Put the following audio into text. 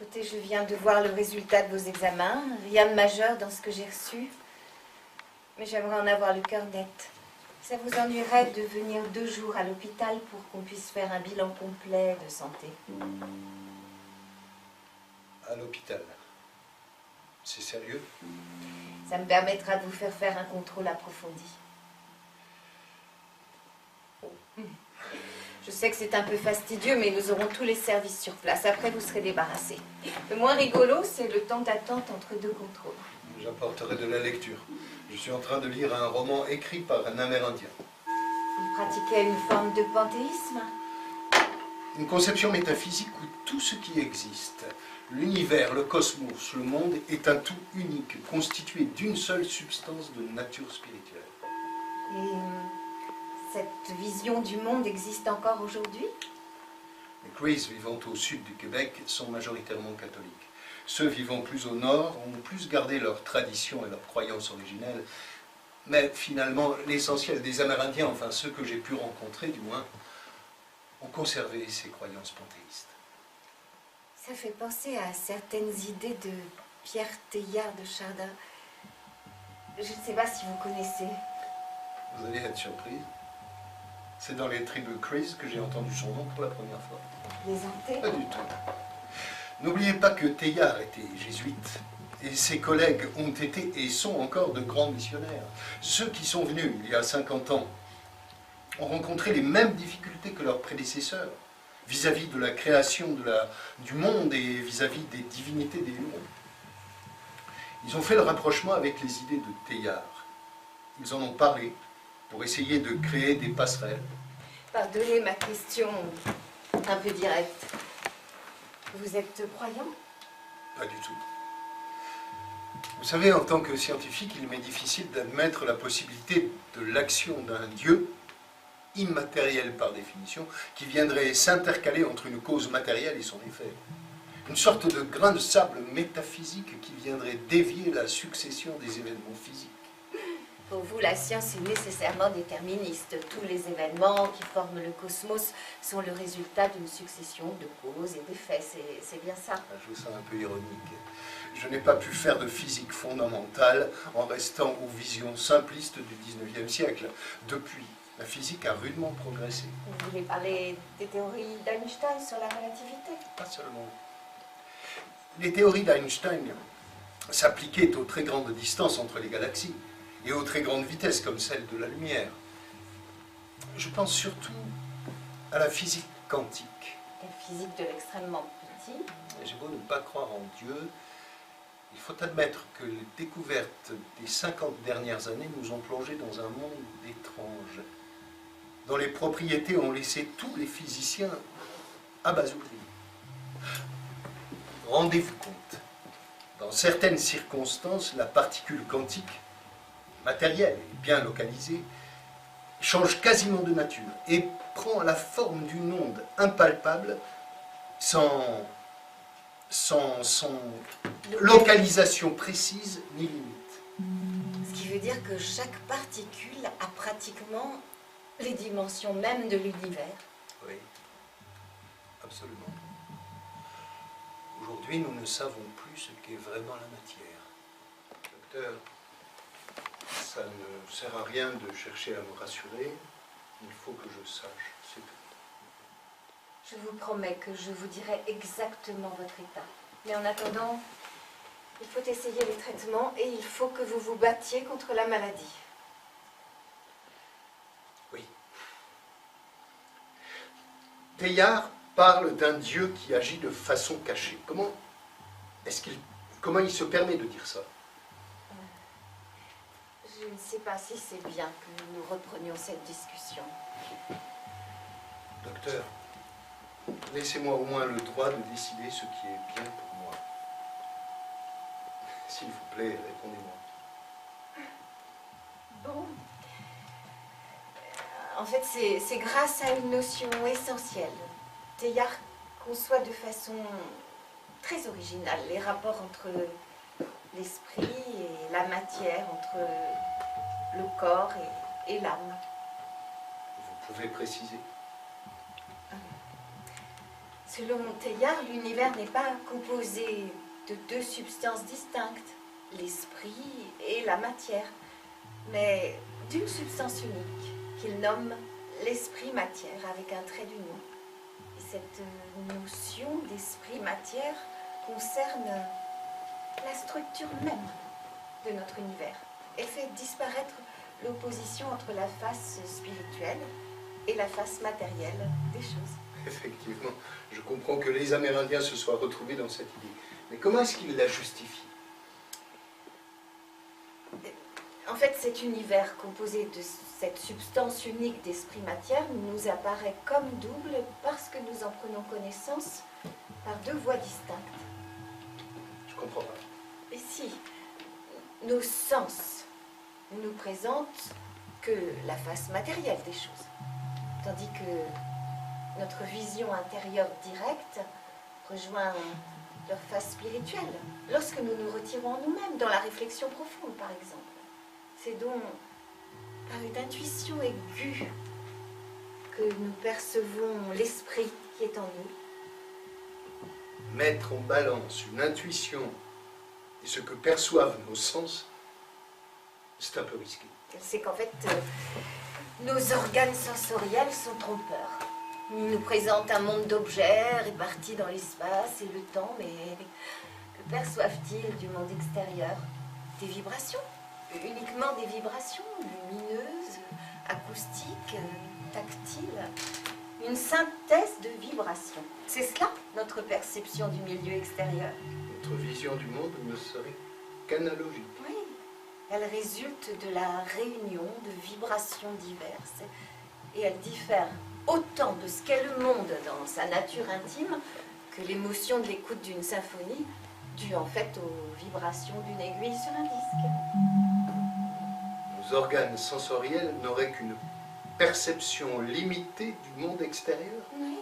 Écoutez, je viens de voir le résultat de vos examens. Rien de majeur dans ce que j'ai reçu. Mais j'aimerais en avoir le cœur net. Ça vous ennuierait de venir 2 jours à l'hôpital pour qu'on puisse faire un bilan complet de santé? À l'hôpital? C'est sérieux? Ça me permettra de vous faire un contrôle approfondi. Je sais que c'est un peu fastidieux, mais nous aurons tous les services sur place. Après, vous serez débarrassés. Le moins rigolo, c'est le temps d'attente entre 2 contrôles. J'apporterai de la lecture. Je suis en train de lire un roman écrit par un Amérindien. Vous pratiquez une forme de panthéisme? Une conception métaphysique où tout ce qui existe, l'univers, le cosmos, le monde, est un tout unique, constitué d'une seule substance de nature spirituelle. Et cette vision du monde existe encore aujourd'hui? Les Crees vivant au sud du Québec sont majoritairement catholiques. Ceux vivant plus au nord ont plus gardé leurs traditions et leurs croyances originelles. Mais finalement, l'essentiel des Amérindiens, enfin ceux que j'ai pu rencontrer du moins, ont conservé ces croyances panthéistes. Ça fait penser à certaines idées de Pierre Teilhard de Chardin. Je ne sais pas si vous connaissez. Vous allez être surprise. C'est dans les tribus Crees que j'ai entendu son nom pour la première fois. Vous plaisantez? Pas du tout. N'oubliez pas que Teilhard était jésuite. Et ses collègues ont été et sont encore de grands missionnaires. Ceux qui sont venus il y a 50 ans ont rencontré les mêmes difficultés que leurs prédécesseurs vis-à-vis de la création du monde et vis-à-vis des divinités des héros. Ils ont fait le rapprochement avec les idées de Teilhard. Ils en ont parlé pour essayer de créer des passerelles. Pardonnez ma question un peu directe. Vous êtes croyant? Pas du tout. Vous savez, en tant que scientifique, il m'est difficile d'admettre la possibilité de l'action d'un Dieu, immatériel par définition, qui viendrait s'intercaler entre une cause matérielle et son effet. Une sorte de grain de sable métaphysique qui viendrait dévier la succession des événements physiques. Pour vous, la science est nécessairement déterministe. Tous les événements qui forment le cosmos sont le résultat d'une succession de causes et d'effets. C'est bien ça? Je trouve ça un peu ironique. Je n'ai pas pu faire de physique fondamentale en restant aux visions simplistes du 19e siècle. Depuis, la physique a rudement progressé. Vous voulez parler des théories d'Einstein sur la relativité? Pas seulement. Les théories d'Einstein s'appliquaient aux très grandes distances entre les galaxies et aux très grandes vitesses comme celle de la lumière. Je pense surtout à la physique quantique. La physique de l'extrêmement petit. J'ai beau ne pas croire en Dieu, il faut admettre que les découvertes des 50 dernières années nous ont plongés dans un monde étrange, dont les propriétés ont laissé tous les physiciens abasourdis. Rendez-vous compte, dans certaines circonstances, la particule quantique, matérielle et bien localisée, change quasiment de nature et prend la forme d'une onde impalpable sans localisation précise ni limite. Ce qui veut dire que chaque particule a pratiquement les dimensions mêmes de l'univers. Oui, absolument. Aujourd'hui, nous ne savons plus ce qu'est vraiment la matière. Docteur, ça ne sert à rien de chercher à me rassurer. Il faut que je sache, c'est tout. Je vous promets que je vous dirai exactement votre état. Mais en attendant, il faut essayer les traitements et il faut que vous vous battiez contre la maladie. Oui. Teilhard parle d'un Dieu qui agit de façon cachée. Comment il se permet de dire ça? Je ne sais pas si c'est bien que nous reprenions cette discussion. Docteur, laissez-moi au moins le droit de décider ce qui est bien pour moi. S'il vous plaît, répondez-moi. Bon. En fait, c'est grâce à une notion essentielle. Teilhard conçoit de façon très originale les rapports entre l'esprit et la matière, entre le corps et l'âme. Vous pouvez préciser? Selon Teilhard, l'univers n'est pas composé de deux substances distinctes, l'esprit et la matière, mais d'une substance unique qu'il nomme l'esprit-matière avec un trait d'union. Et cette notion d'esprit-matière concerne la structure même de notre univers. Elle fait disparaître l'opposition entre la face spirituelle et la face matérielle des choses. Effectivement, je comprends que les Amérindiens se soient retrouvés dans cette idée. Mais comment est-ce qu'ils la justifient? En fait, cet univers composé de cette substance unique d'esprit-matière nous apparaît comme double parce que nous en prenons connaissance par deux voies distinctes. Je comprends pas. Et si nos sens ne nous présentent que la face matérielle des choses, tandis que notre vision intérieure directe rejoint leur face spirituelle, lorsque nous nous retirons en nous-mêmes, dans la réflexion profonde par exemple. C'est donc par une intuition aiguë que nous percevons l'esprit qui est en nous. Mettre en balance une intuition et ce que perçoivent nos sens, c'est un peu risqué. C'est qu'en fait, nos organes sensoriels sont trompeurs. Ils nous présentent un monde d'objets répartis dans l'espace et le temps, mais que perçoivent-ils du monde extérieur? Des vibrations, uniquement des vibrations lumineuses, acoustiques, tactiles. Une synthèse de vibrations. C'est cela, notre perception du milieu extérieur. Notre vision du monde ne serait qu'analogique. Oui, elle résulte de la réunion de vibrations diverses et elle diffère autant de ce qu'est le monde dans sa nature intime que l'émotion de l'écoute d'une symphonie due en fait aux vibrations d'une aiguille sur un disque. Nos organes sensoriels n'auraient qu'une perception limitée du monde extérieur. Oui,